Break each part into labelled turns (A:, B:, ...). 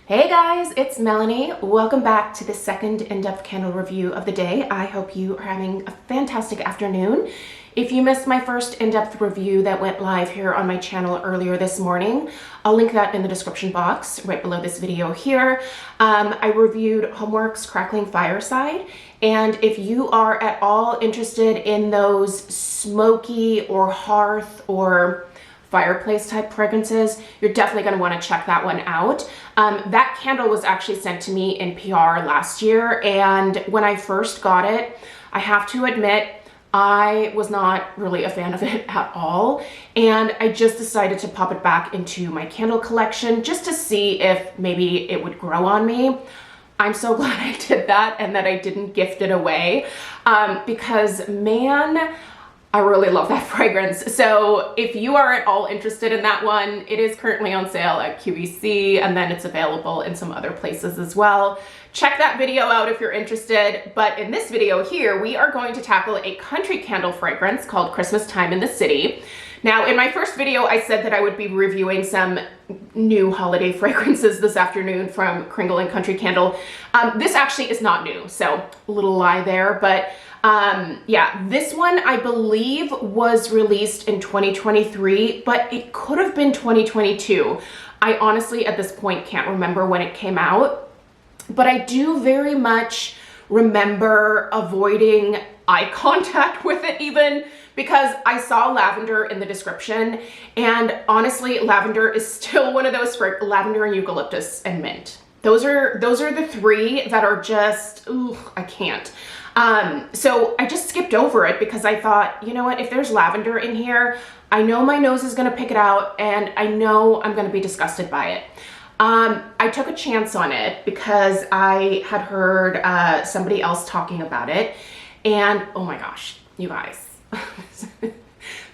A: Hey guys, it's Melanie. Welcome back to the second in-depth candle review of the day. I hope you are having a fantastic afternoon. If you missed my first in-depth review that went live here on my channel earlier this morning, I'll link that in the description box right below this video here. I reviewed Homeworks Crackling Fireside, and if you are at all interested in those smoky or hearth or fireplace type fragrances, you're definitely going to want to check that one out. That candle was actually sent to me in PR last year, and when I first got it, I have to admit, I was not really a fan of it at all, and I just decided to pop it back into my candle collection just to see if maybe it would grow on me. I'm so glad I did that and that I didn't gift it away, because man, I really love that fragrance. So if you are at all interested in that one, it is currently on sale at QVC, and then it's available in some other places as well. Check that video out if you're interested. But in this video here, we are going to tackle a country candle fragrance called Christmas Time in the City. Now, in my first video, I said that I would be reviewing some new holiday fragrances this afternoon from Kringle and Country Candle. This actually is not new, so a little lie there, but yeah, this one I believe was released in 2023, but it could have been 2022. I honestly at this point can't remember when it came out, but I do very much remember avoiding eye contact with it even because I saw lavender in the description, and honestly, lavender is still one of those lavender and eucalyptus and mint. Those are the three that are just, ooh, I can't. So I just skipped over it because I thought, you know what, if there's lavender in here, I know my nose is going to pick it out and I know I'm going to be disgusted by it. I took a chance on it because I had heard somebody else talking about it, and oh my gosh, you guys,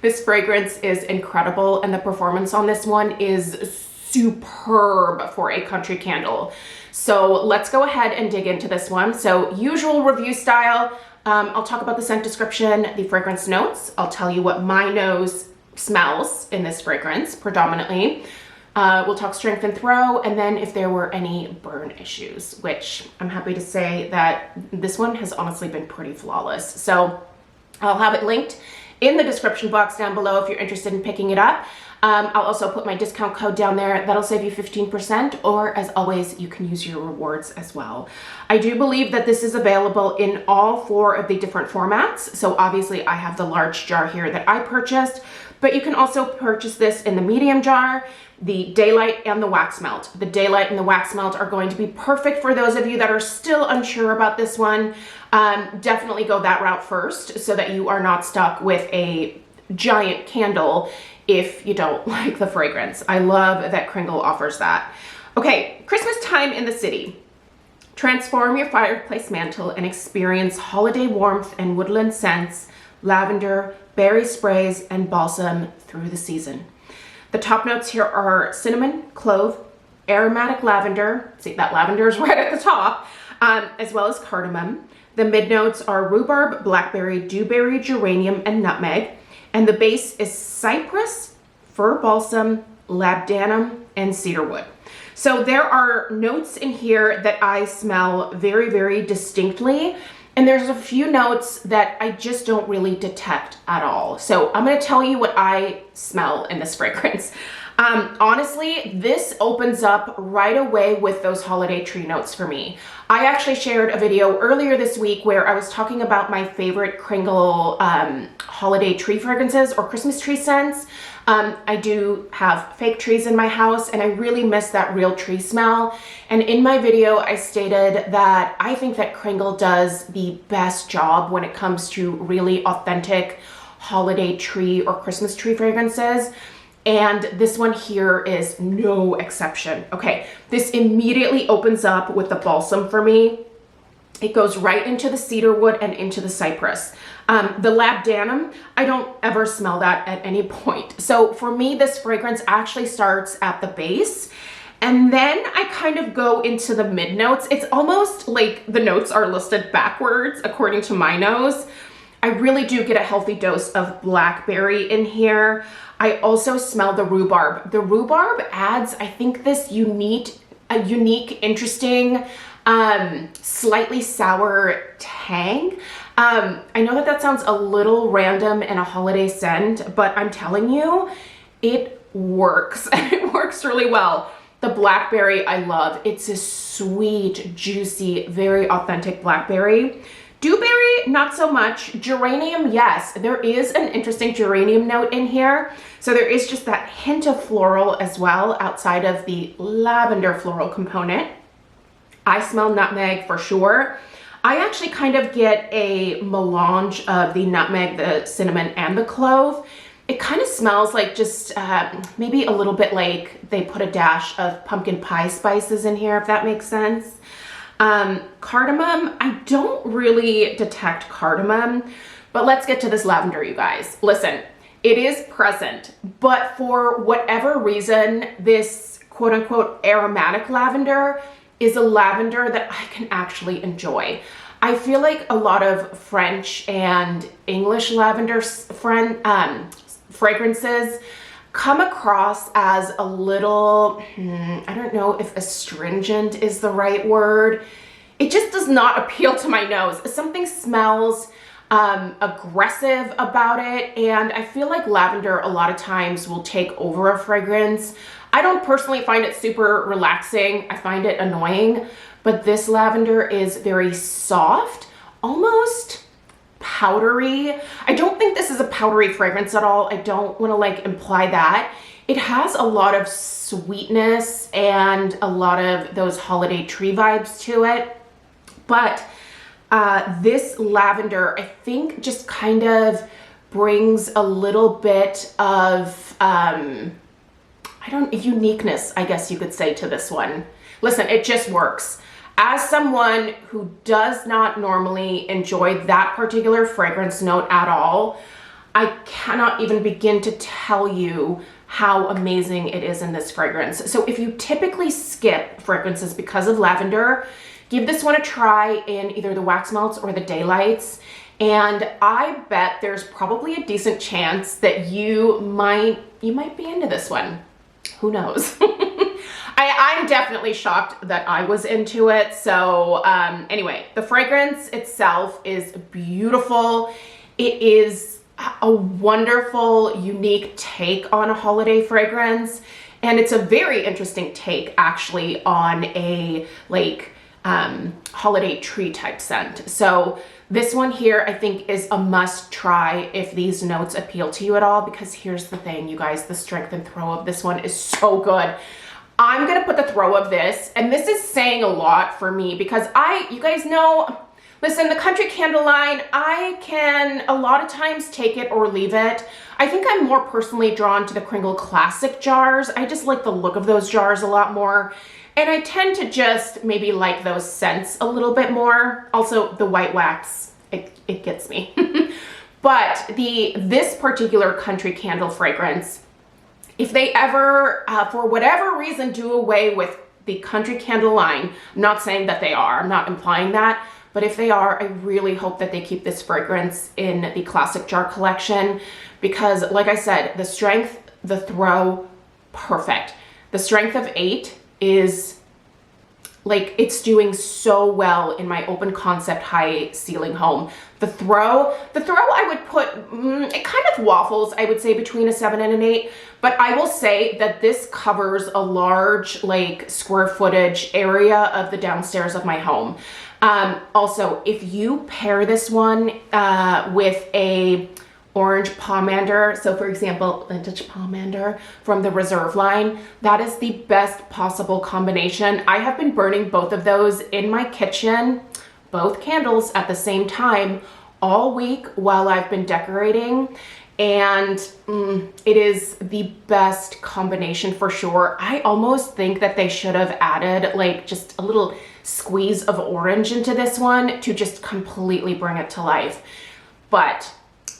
A: this fragrance is incredible, and the performance on this one is superb for a country candle. So let's go ahead and dig into this one. So usual review style, I'll talk about the scent description, the fragrance notes. I'll tell you what my nose smells in this fragrance predominantly. We'll talk strength and throw, and then if there were any burn issues, which I'm happy to say that this one has honestly been pretty flawless. So I'll have it linked in the description box down below if you're interested in picking it up. I'll also put my discount code down there. That'll save you 15%, or as always, you can use your rewards as well. I do believe that this is available in all 4 of the different formats. So obviously I have the large jar here that I purchased, but you can also purchase this in the medium jar, the daylight, and the wax melt. The daylight and the wax melt are going to be perfect for those of you that are still unsure about this one. Definitely go that route first so that you are not stuck with a giant candle if you don't like the fragrance. I love that Kringle offers that. Okay, Christmas Time in the City. Transform your fireplace mantle and experience holiday warmth and woodland scents, lavender, berry sprays, and balsam through the season. The top notes here are cinnamon, clove, aromatic lavender. See, that lavender is right at the top, as well as cardamom. The mid notes are rhubarb, blackberry, dewberry, geranium, and nutmeg. And the base is cypress, fir balsam, labdanum, and cedarwood. So there are notes in here that I smell very, very distinctly. And there's a few notes that I just don't really detect at all. So I'm going to tell you what I smell in this fragrance. Honestly, this opens up right away with those holiday tree notes for me. I actually shared a video earlier this week where I was talking about my favorite Kringle holiday tree fragrances or Christmas tree scents. I do have fake trees in my house, and I really miss that real tree smell. And in my video, I stated that I think that Kringle does the best job when it comes to really authentic holiday tree or Christmas tree fragrances. And this one here is no exception. Okay, this immediately opens up with the balsam for me. It goes right into the cedarwood and into the cypress. The labdanum, I don't ever smell that at any point. So for me, this fragrance actually starts at the base, and then I kind of go into the mid notes. It's almost like the notes are listed backwards according to my nose. I really do get a healthy dose of blackberry in here. I also smell the rhubarb. The rhubarb adds, I think, this unique a unique, interesting, slightly sour tang. I know that that sounds a little random in a holiday scent, but I'm telling you, it works. It works really well. The blackberry I love. It's a sweet, juicy, very authentic blackberry. Dewberry, not so much. Geranium, yes. There is an interesting geranium note in here. So there is just that hint of floral as well outside of the lavender floral component. I smell nutmeg for sure. I actually kind of get a melange of the nutmeg, the cinnamon, and the clove. It kind of smells like just maybe a little bit like they put a dash of pumpkin pie spices in here, if that makes sense. Cardamom, I don't really detect cardamom, but let's get to this lavender, you guys. Listen, it is present, but for whatever reason, this quote unquote aromatic lavender is a lavender that I can actually enjoy. I feel like a lot of French and English lavender fragrances come across as a little, I don't know if astringent is the right word. It just does not appeal to my nose. Something smells aggressive about it, and I feel like lavender a lot of times will take over a fragrance. I don't personally find it super relaxing. I find it annoying, but this lavender is very soft, almost powdery. I don't think this is a powdery fragrance at all. I don't want to like imply that. It has a lot of sweetness and a lot of those holiday tree vibes to it. But this lavender, I think, just kind of brings a little bit of, uniqueness, I guess you could say, to this one. Listen, it just works. As someone who does not normally enjoy that particular fragrance note at all, I cannot even begin to tell you how amazing it is in this fragrance. So if you typically skip fragrances because of lavender, give this one a try in either the wax melts or the daylights. And I bet there's probably a decent chance that you might be into this one. Who knows? I'm definitely shocked that I was into it. So anyway, the fragrance itself is beautiful. It is a wonderful, unique take on a holiday fragrance. And it's a very interesting take actually on a holiday tree type scent. So this one here, I think, is a must try if these notes appeal to you at all, because here's the thing, you guys, the strength and throw of this one is so good. I'm gonna put the throw of this, and this is saying a lot for me because you guys know, listen, the Country Candle line, I can a lot of times take it or leave it. I think I'm more personally drawn to the Kringle Classic jars. I just like the look of those jars a lot more. And I tend to just maybe like those scents a little bit more. Also, the white wax, it gets me. But this particular Country Candle fragrance, if they ever, for whatever reason, do away with the Country Candle line, I'm not saying that they are, I'm not implying that, but if they are, I really hope that they keep this fragrance in the Classic Jar collection because, like I said, the strength, the throw, perfect. The strength of 8 is like, it's doing so well in my open concept high ceiling home. The throw I would put, it kind of waffles, I would say, between a 7 and an 8, but I will say that this covers a large square footage area of the downstairs of my home. Also, if you pair this one with a orange pomander, so for example, vintage pomander from the Reserve line, that is the best possible combination. I have been burning both of those in my kitchen, both candles at the same time all week while I've been decorating, and it is the best combination for sure. I almost think that they should have added just a little squeeze of orange into this one to just completely bring it to life. But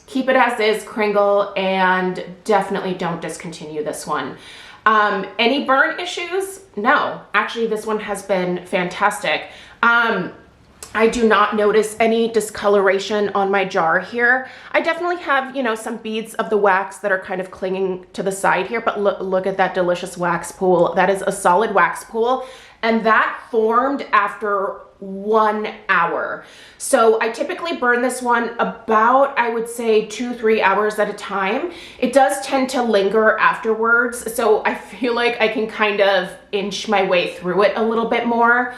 A: keep it as is, Kringle, and definitely don't discontinue this one. Any burn issues? No, actually this one has been fantastic. I do not notice any discoloration on my jar here. I definitely have, some beads of the wax that are kind of clinging to the side here, but look at that delicious wax pool. That is a solid wax pool. and that formed after 1 hour. So I typically burn this one about, I would say 2-3 hours at a time. It does tend to linger afterwards, so I feel like I can kind of inch my way through it a little bit more,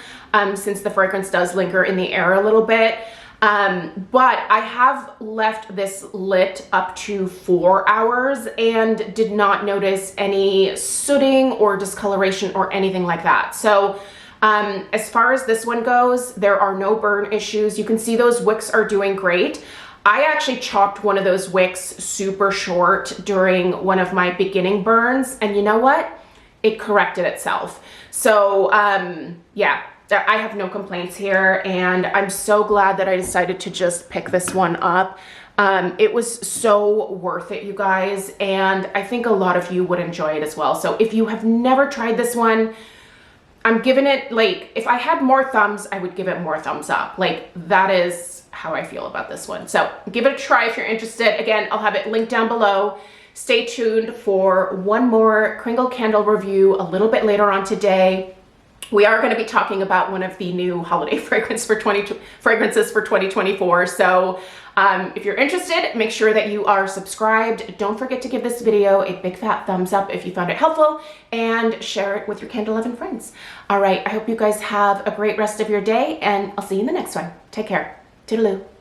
A: since the fragrance does linger in the air a little bit. But I have left this lit up to 4 hours and did not notice any sooting or discoloration or anything like that. So as far as this one goes, there are no burn issues. You can see those wicks are doing great. I actually chopped one of those wicks super short during one of my beginning burns, and you know what? It corrected itself. So yeah, I have no complaints here, and I'm so glad that I decided to just pick this one up. It was so worth it, you guys, and I think a lot of you would enjoy it as well. So if you have never tried this one, I'm giving it, like, if I had more thumbs, I would give it more thumbs up. Like, that is how I feel about this one. So give it a try if you're interested. Again, I'll have it linked down below. Stay tuned for one more Kringle candle review a little bit later on today. We are going to be talking about one of the new holiday fragrances for 2024. So if you're interested, make sure that you are subscribed. Don't forget to give this video a big fat thumbs up if you found it helpful, and share it with your candle loving friends. All right, I hope you guys have a great rest of your day, and I'll see you in the next one. Take care. Toodaloo.